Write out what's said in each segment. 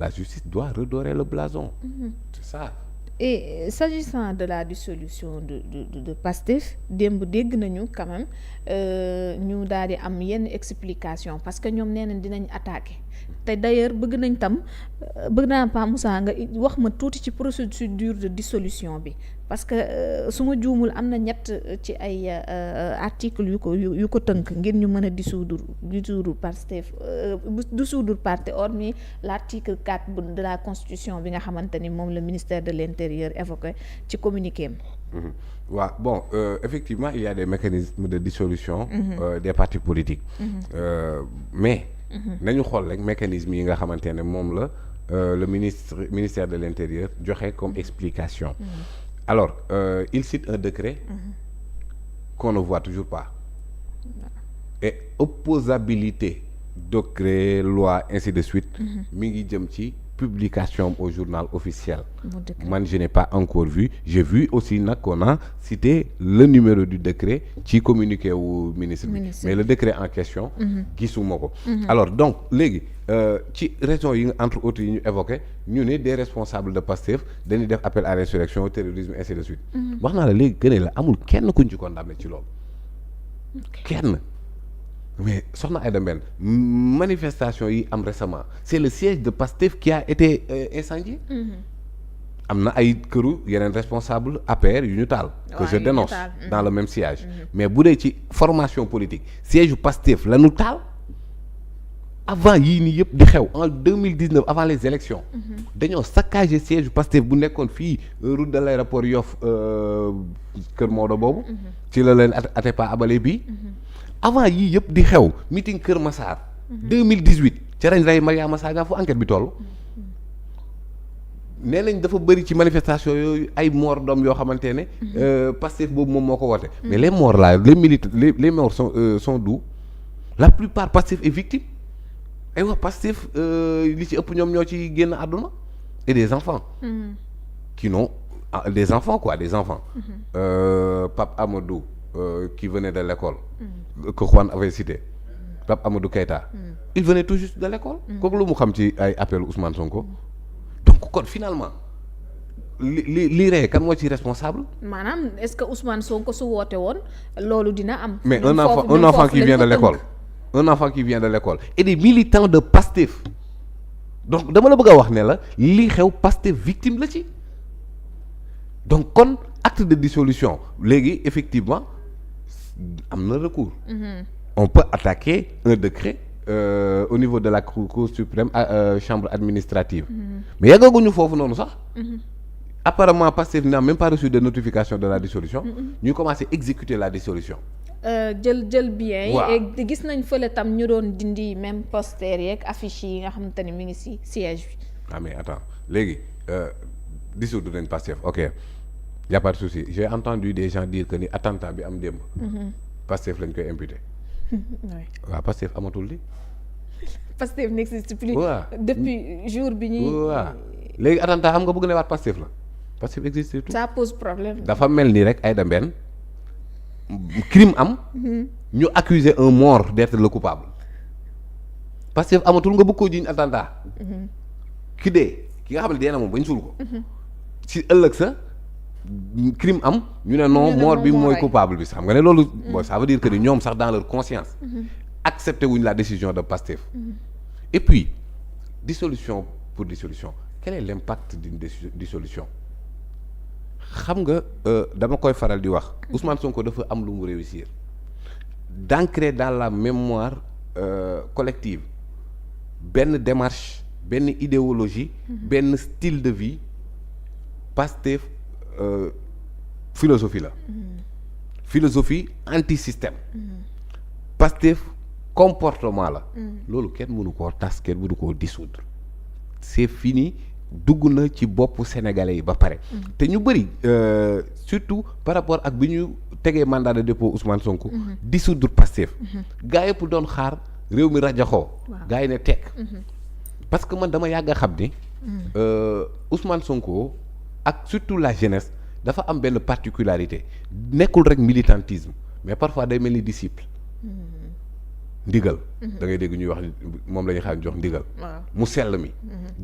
la justice doit redorer le blason. C'est ça. Et s'agissant de la dissolution de Pastef démb dégg nañu quand même ñu daal di am yenn explication parce que ñoom nee nañ dinañ attaquer te d'ailleurs bëgg naa Pa Moussa nga wax ma tuuti ci procédure de dissolution bi parce que su ma juumul am na ñett ci ay articles yu ko tënk ngir ñu mën a dissoudre Pastef dissoudre parti hormis l'article 4 de la constitution bi nga xamante ni moom le ministère de l'intérieur évoqué ci communiqué am. waaw bon effectivement il y a des mécanismes de dissolution des partis politiques mais nañu xool rek mécanisme yi nga xamante ne moom la le ministère de l'intérieur joxe comme explication alors il cite un décret qu'on ne voit toujours pas et opposabilité décret loi ainsi de suite mi ngi jëm ci publication au journal officiel. Man je n'ai pas encore vu. J'ai vu aussi nag qu'on a cité le numéro du décret ci communiqué wu ministre bi mais le décret en question gisuma ko alors donc léegi ci raison yi entre autres yi ñu évoqué ñu ne des responsables de Pastef dañuy def appel à l'insurrection au terrorisme ainsi de suite wax naa la léegi gën la amul kenn kuñ ci condamné ci loolu kenn. Mais soxna Aïda Mbène manifestation yi am récemment c'est le siège de Pastef qui a été incendié am na ay këru yeneen responsable APR yu ñu taal que je dénonce dans le même siège mais bu dee ci formation politique siège u Pastef la ñu taal avant yii nii yëpp di xew en 2019 avant les élections dañoo saccagé siège u Pastef bu nekkoon fii route de l'aéroport Yoff Kër Maodo boobu ci la leen Atepa abale bii avant yii yëpp di xew meeting Kër Massar 2018 ca lañ rey Mariama Sagna fu enquête bi toll nee nañ dafa bëri ci manifestation yooyu ay morts d'hommes yoo xamante ne Pastef boobu moom moo ko woote mais les morts là les militaires les morts sont d'où la plupart Pastef est victime ay wax Pastef li ci ëpp ñoom ñoo ci génn àdduna et des enfants qui n'ont des enfants quoi des enfants Pape Amadou qui venait de l'école que Juan avait cité Pape Amadou Keïta il venait tout juste de l'école kooku lu mu xam ci ay appel Ousmane Sonko donc kon finalement li rey kan moo ci responsable maanaam est-ce que Ousmane Sonko su woote woon loolu dina am mais un enfant qui vient de l'école et des militants de Pastef donc dama la bëgg a wax ne la li xew Pastef victime la ci donc kon acte de dissolution léegi effectivement am na recours on peut attaquer un décret au niveau de la cour suprême chambre administrative mais yàggaguñu foofu noonu sax apparemment Pastef n'a même pas reçu de notification de la dissolution ñu commencé exécuter la dissolution jël bien yi et gis nañ fële tam ñu doon dindi même posters yeeg affiches yi nga xamante ne mi ngi ci siège bi mais attends léegi dissoudre nañ Pastef ok y a pas de souci j'ai entendu des gens dire que ni attentat bi am démb Pastef lañ koy imputé waaw Pastef amatul di Pastef n'existe plus depuis jour bi ñuy waaw léegi attentat xam nga bëgg ne waat Pastef la Pastef existe tout ça pose problème dafa mel ni rek Aïda Mbène crime am ñu accuser un mort d'être le coupable Pastef amatul nga bëgg koo jiiñ attentat ki dee ki nga xam ne dee na moom bañ suul ko ci ëllëg sa crime am ñu ne non mort bi mooy coupable bi xam nga ne loolu bon ça veut dire que ni ñoom sax dans leur conscience accepté wuñ la décision de Pastef et puis dissolution pour dissolution quel est l'impact d'une dissolution xam nga dama koy faral di wax Ousmane Sonko dafa am lu mu réussir d'ancrer dans la mémoire collective benn démarche benn idéologie benn style de vie Pastef philosophie la philosophie anti-système Pastef comportement la loolu kenn mënu koo tas kenn mënu koo dissoudre c'est fini dugg na ci boppu sénégalais yi ba pare te ñu bëri surtout par rapport ak bi ñu tegee mandat de dépôt Ousmane Sonko dissoudre Pastef gaa yëpp doon xaar réew mi rajaxoo gaa yi ne tekk parce que man dama yàgg a xam ni Ousmane Sonko ak surtout la jeunesse dafa am benn particularité nekkul rek militantisme mais parfois day mel ni disciple ndigal. da ngay dégg ñuy wax moom la ñuy xam jox ndigal. mu sell mi.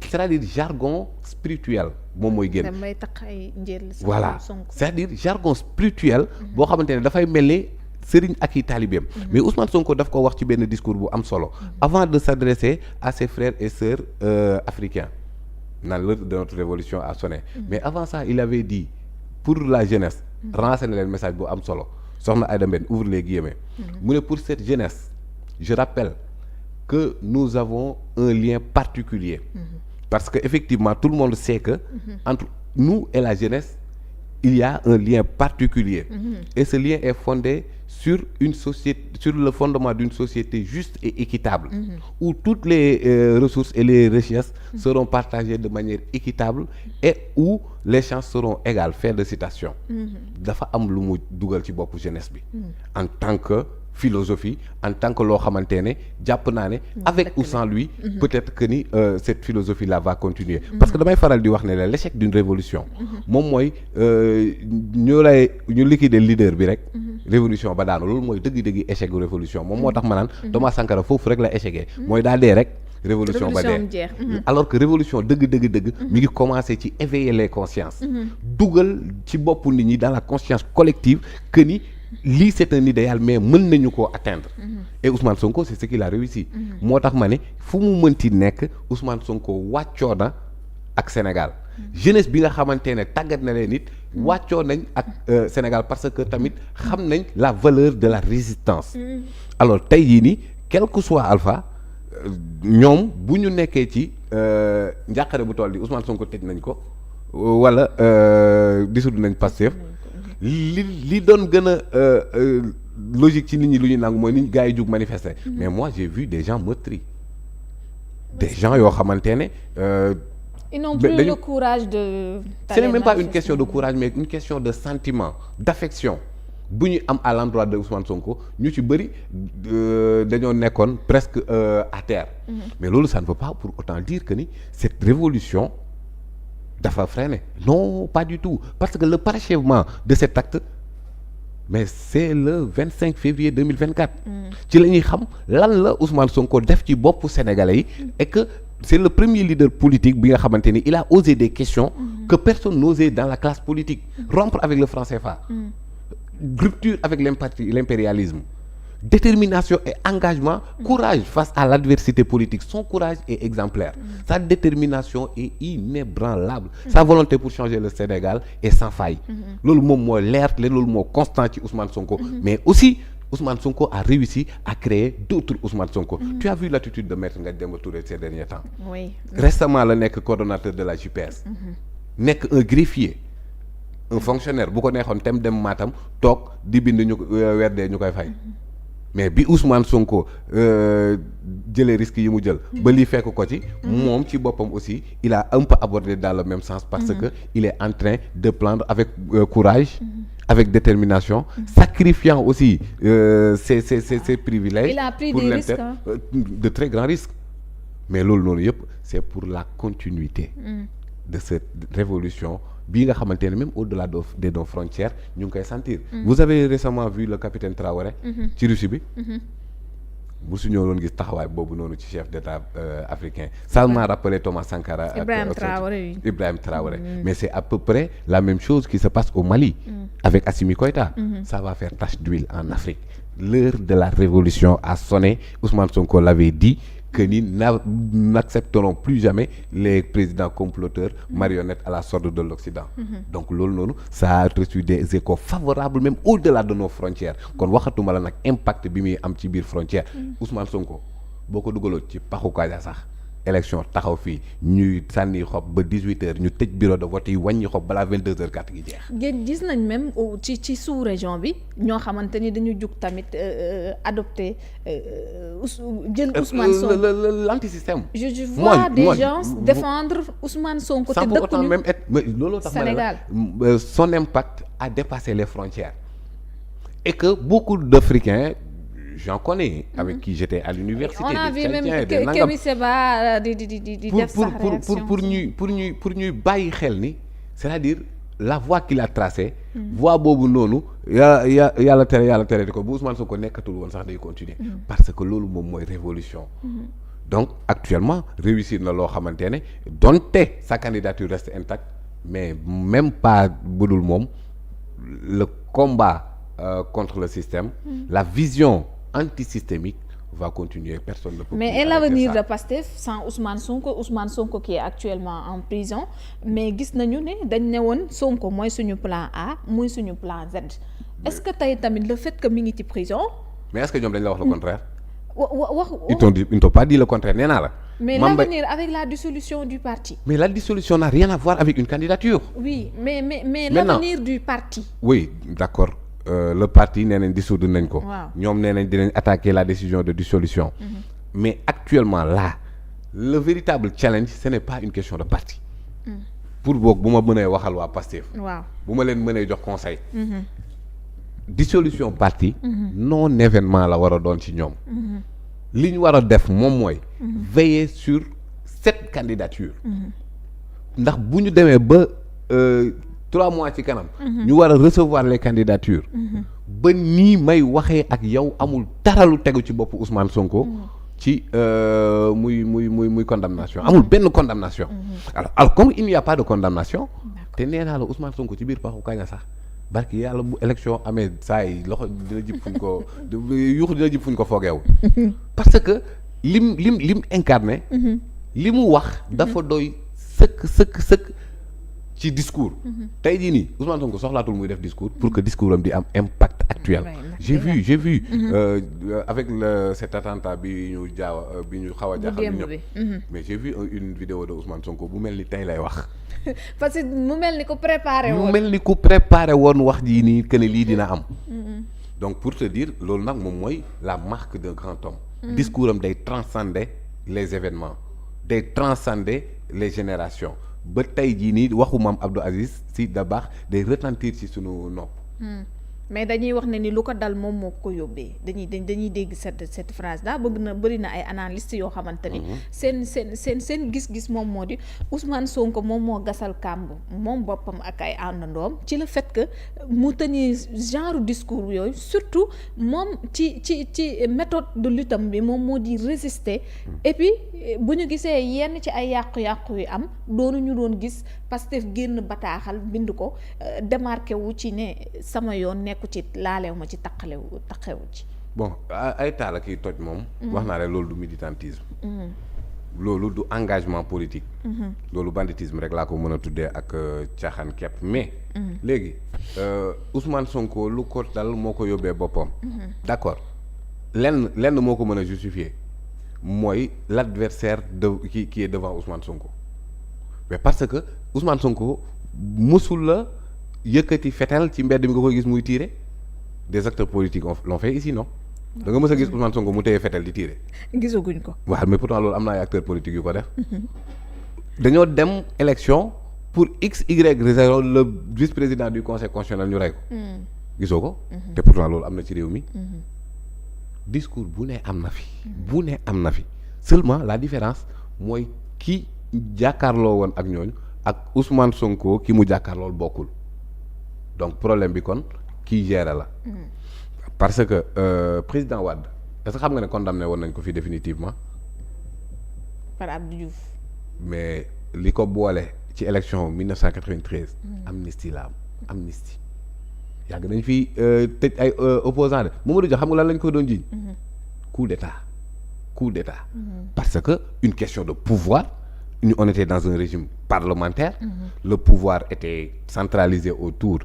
c'est-à-dire jargon spirituel moom mooy génn. damay tax ay njël. voilà c'est-à-dire jargon spirituel. boo xamante ne dafay mel ni sëriñ ak i taalibeem. mais Ousmane Sonko daf ko wax ci benn discours bu am solo. avant de s'adresser à ses frères et sœurs africains. naan l'heure de notre révolution a sonné. mais avant ça il avait dit pour la jeunesse. renseigner leen message bu am solo soxna Aïda Mbène ouvre les guillemets. mu ne pour cette jeunesse. je rappelle que nous avons un lien particulier. Parce que effectivement tout le monde sait que entre nous et la jeunesse il y a un lien particulier. Et ce lien est fondé sur une société, sur le fondement d'une société juste et équitable, où toutes les ressources et les richesses seront partagées de manière équitable et où les chances seront égales. Fin de citation. dafa am lu mu dugal ci boppu jeunesse bi. en tant que philosophie, en tant que loo xamante ne jàpp naa ne avec ou sans lui peut-être que ni cette philosophie là va continuer. parce que damay faral di wax ne la l'échec d'une révolution moom mooy ñu liquider leader bi rek révolution ba daanu loolu mooy dëgg-dëgg échec gu révolution moom moo tax ma naan Thomas Sankara foofu rek la échecgee mooy daa dee rek révolution ba dee alors que révolution dëgg mi ngi commencer ci éveiller les consciences dugal ci boppu nit ñi dans la conscience collective que ni lii c'est un idéal mais mën nañu koo atteindre. Et Ousmane Sonko c'est ce qu'il a réussi. moo tax ma ne fu mu mënti nekk Ousmane Sonko wàccoo na ak Sénégal. jeunesse bi nga xamante ne tàggat na leen it wàccoo nañ ak Sénégal parce que tamit xam nañ la valeur de la résistance. alors tey jii nii quel que soit Alpha ñoom bu ñu nekkee ci njàqare bu toll di Ousmane Sonko tëj nañ ko wala dissoudre nañ Pastef. li doon gën a logique ci nit ñi lu ñu nangu mooy nit gars yi jug manifester. mais moi j'ai vu des gens meurtris. des gens yoo xamante ne. ils n'ont plus le courage de. ce n'est même pas une question de courage mais une question de sentiment d'affection bu ñu am à l'endroit de Ousmane Sonko ñu ci bëri dañoo nekkoon presque à terre. mais loolu ça ne veut pas pour autant dire que ni cette révolution dafa freiné non pas du tout parce que le parachèvement de cet acte mais c'est le 25 février 2024 ci la ñuy xam lan la Ousmane Sonko def ci boppu sénégalais yi et que c'est le premier leader politique bi nga xamante ni il a osé des questions que personne n'osait dans la classe politique rompre avec le franc CFA rupture avec l'impérialisme détermination et engagement, courage face à l'adversité politique. Son courage est exemplaire. Sa détermination est inébranlable. Sa volonté pour changer le Sénégal est sans faille. Loolu moom moo leer loolu moo constant ci Ousmane Sonko. Mais aussi Ousmane Sonko a réussi à créer d'autres Ousmane Sonko. Tu as vu l'attitude de Maître Ngagne Demba Touré ces derniers temps. Oui. Récemment la nekk coordonnateur de la JPS. Nekk un greffier. Un fonctionnaire bu ko neexoon tem dem Matam toog di bind ñu weer dee ñu koy fay. mais bi Ousmane Sonko jëlee risques yi mu jël. ba lii fekk ko ci. moom ci boppam aussi il a un peu abordé dans le même sens. parce que il est en train de prendre avec courage. avec détermination. sacrifiant aussi ses privilèges. il a pris des risques de très grands risques. mais loolu noonu yëpp c'est pour la continuité. de cette révolution bii nga xamante ne même au-delà de nos frontières ñu ngi koy sentir. Vous avez récemment vu le capitaine Traoré. ci Russie bi. musu ñoo doon gis taxawaay boobu noonu ci chef d'État africain. ça m'a rappelé Thomas Sankara. Ibrahim Traoré. mais c'est à peu près la même chose qui se passe au Mali. avec Assimi Goïta. ça va faire tache d'huile en Afrique. l'heure de la révolution a sonné. Ousmane Sonko l'avait dit. que ni n'accepteront plus jamais les présidents comploteurs marionnettes à la sorte de l'Occident. donc loolu noonu ça a reçu des échos favorables même au-delà de nos frontières kon waxatuma la nag impact bi muy am ci biir frontière. Ousmane Sonko boo ko dugaloo ci paxu Kaja sax élection taxaw fii ñuy sànni xob ba 18h ñu tëj bureau de vote yi wàññi xob balaa 22h carte gi jeex. ngeen gis nañ même ci sous-région bi ñoo xamante ni dañu jug tamit adopté jël Ousmane Sonko l'antisystème. je vois des gens défendre Ousmane Sonko te dëkkuñu même être mais looloo tax Sénégal son impact a dépassé les frontières et que beaucoup d'Africains j'en connais avec qui j'étais à l'université. On a vu même Kémi Séba di def sa réaction pour ñuy bàyyi xel ni c'est-à-dire la voie qu'il a tracée. voie boobu noonu yàlla tere di ko bu Ousmane Sonko nekkatul woon sax day continuer parce que loolu moom mooy révolution donc actuellement réussir na loo xamante ne donte sa candidature reste intacte mais même pas budul moom le combat contre le système la vision antisystémique va continuer, personne ne peut. Mais et l'avenir de Pastef sans Ousmane Sonko qui est actuellement en prison mais gis nañu ne dañ ne woon Sonko mooy suñu plan A mooy suñu plan Z. Est-ce que tey tamit le fait que mi ngi ci prison. mais est-ce que ñoom dañ la wax le contraire. wax ils t'ont pas dit le contraire nee naa la. mais l'avenir avec la dissolution du parti. mais la dissolution n'a rien à voir avec une candidature. oui mais l'avenir du parti. oui d'accord. Le parti nee nañ dissoudre nañ ko. ñoom nee nañ dinañ attaquer la décision de dissolution. Mais actuellement là le véritable challenge ce n'est pas une question de parti. pour boog bu ma mënee waxal waa Pastef. waaw bu ma leen mënee jox conseil. dissolution parti. non événement la war a doon ci ñoom. li ñu war a def moom mooy. veiller sur cette candidature. ndax bu ñu demee ba. 3 mois ci kanam. ñu war a recevoir les candidatures. ba nii may waxee ak yow amul dara lu tegu ci boppu Ousmane Sonko. ci muy condamnation amul benn condamnation. alors comme il n'y a pas de condamnation. te nee naa la Ousmane Sonko ci biir paxu kañ sax barki yàlla bu élection amee saa yi loxo dina jib fuñ ko yuux dina jib fuñ ko foogeewu parce que lim incarné. li mu wax dafa doy sëkk. ci discours. tey jii nii Ousmane Sonko soxlaatul muy def discours pour que discours am di am impact actuel. j'ai vu avec cet attentat bi ñu xaw a jaaxal ñëpp. mais j'ai vu une vidéo de Ousmane Sonko bu mel ni tey lay wax. parce que mu mel ni ku préparé woon wax jii nii que ne lii dina am. donc pour te dire loolu nag moom mooy la marque d'un grand homme. discours am day transcender les événements day transcender les générations. ba tey jii nii waxu maam Abdou Aziz Sy Dabakh day retentir ci sunu nopp. mais dañuy wax ne ni lu ko dal moom moo ko yóbbee dañuy dégg cette phrase là bëri na ay analystes yoo xamante ni. seen gis-gis moom moo di Ousmane Sonko moom moo gasal kàmb moom boppam ak ay àndandoom ci le fait que mu tenir genre discours yooyu surtout moom ci méthode de lutte bi moom moo di résister. et puis bu ñu gisee yenn ci ay yàqu-yàqu yu am ñu doon gis Pastef génn bataaxal bind ko démarqué wu ci ne sama yoon nekku ci laalew ma ci taqewu ci. bon ay taal kii toj moom. wax naa rek loolu du militantisme. loolu du engagement politique. loolu banditisme rek laa ko mën a tuddee ak caaxaan kepp mais. léegi Ousmane Sonko lu ko dal moo ko yóbbee boppam. d'accord lenn moo ko mën a justifier mooy l'adversaire qui est devant Ousmane Sonko. mais parce que Ousmane Sonko musul la yëkkati fetel ci mbedd mi nga koy gis muy tirer des acteurs politiques l'ont fait ici non da nga mës a gis Ousmane Sonko mu téye fetel di tirer. gisaguñ ko. waaw mais pourtant loolu am na ay acteurs politiques yu ko def. dañoo dem élection pour y raison le vice-président du conseil constitutionnel ñu rey ko. gisoo ko. te pourtant loolu am na ci réew mi. discours bu ne am na fi. seulement la différence mooy ki jàkkaarloo woon ak ñooñu ak Ousmane Sonko ki mu jàkkaarlool bokkul donc problème bi kon kii gère la. parce que président Wade est-ce que xam nga ne condamné woon nañ ko fii définitivement. par Abdou Diouf. mais li ko boole ci élection 1993. amnistie la am amnistie yàgg nañ fi tëj ay opposants de Mamadou Dia xam nga lan lañ ko doon jiiñ. coup d'état. parce que une question de pouvoir. On était dans un régime parlementaire. Le pouvoir était centralisé autour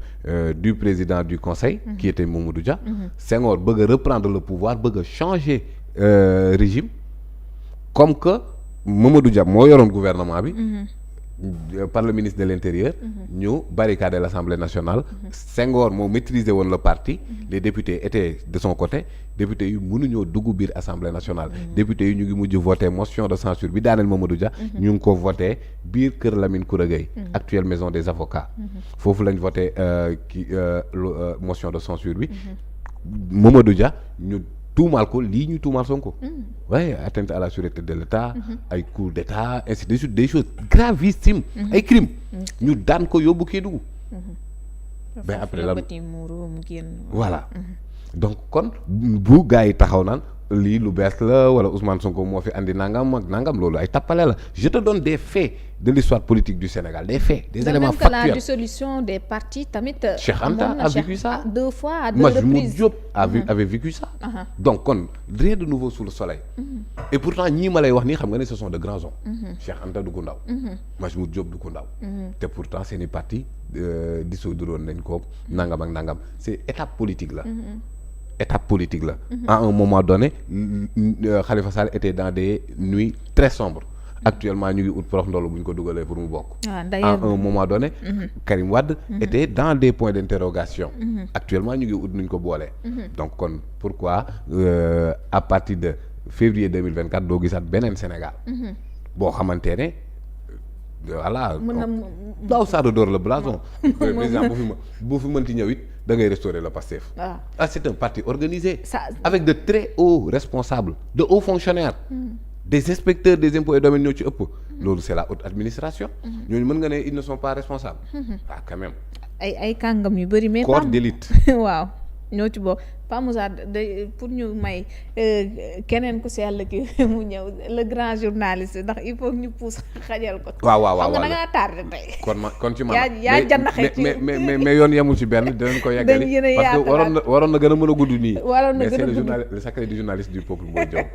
du président du conseil qui était Mamadou Dia. Senghor bëgg a reprendre le pouvoir bëgg a changer régime comme que Mamadou Dia moo yoroon gouvernement bi par le ministre de l'Intérieur ñu barricader l'Assemblée nationale. Senghor moo maîtriser woon le parti. Les députés étaient de son côté. députés yu mënuñoo dugg biir Assemblée nationale. députés yi ñu ngi mujj voté motion de censure bi daaneel Mamadou Dia. ñu ngi ko voté biir kër Lamine Koura Gueye. actuelle maison des avocats. foofu lañ voté motion de censure bi. Mamadou Dia ñu tuumaal ko lii ñu tuumaal Sonko. waaye atteinte à la sûreté de l'État. ay coup d'État ainsi de suite des choses gravissimes. ay crimes ñu daan ko yóbbu Kédougou. mais après lan mu génn. voilà donc kon bu gars yi taxaw naan lii lu bees la wala Ousmane Sonko moo fi andi nangam ak nangam loolu ay tappale la je te donne des faits de l'histoire politique du Sénégal des faits des éléments factuels. La dissolution des partis tamit. Cheikh Anta a vécu ça 2 fois à 2 reprises. Majmout Diop avait vécu ça. Donc kon rien de nouveau sous le soleil. Et pourtant ñii ma lay wax nii xam nga ne ce sont de grands hommes. Cheikh Anta du ko ndaw. Majmout Diop du ko ndaw. te pourtant seeni parti dissoudre nañ ko nangam ak nangam c'est étape politique la. Étape politique là. À un moment donné Khalifa Sall était dans des nuits très sombres. Actuellement ñu ngi ut prox ndolo bu ñu ko dugalee pour mu bokk. À un moment donné Karim Wade était dans des points d'interrogation. Actuellement ñu ngi ut nuñ ko boolee. Donc kon pourquoi à partir de février 2024 doo gisaat beneen Sénégal boo xamante ne voilà daaw saada door la blason président bu fi mënti ñëw it da ngay restaurer le Pastef. C'est un parti organisé avec de très hauts responsables de hauts fonctionnaires des inspecteurs des impôts et domaines ñoo ci ëpp loolu c'est la haute administration ñooñu mën nga ne ils ne sont pas responsables quand même ay kàngam yu bëri mais corps d'élite waaw ñoo ci bokk Pa Moussa pour ñu may keneen ku sell ki mu ñëw le grand journaliste ndax il faut ñu pousse xajal ko. waaw xam nga da ngaa tardé tey. kon ci man yaa jannaxee ci mais yoon yemul ci benn dinañ ko yeggali parce que waroon na gën a mën a gudd nii. waroon na gën a gudd mais c'est le sacré du journaliste du peuple Boy Diop.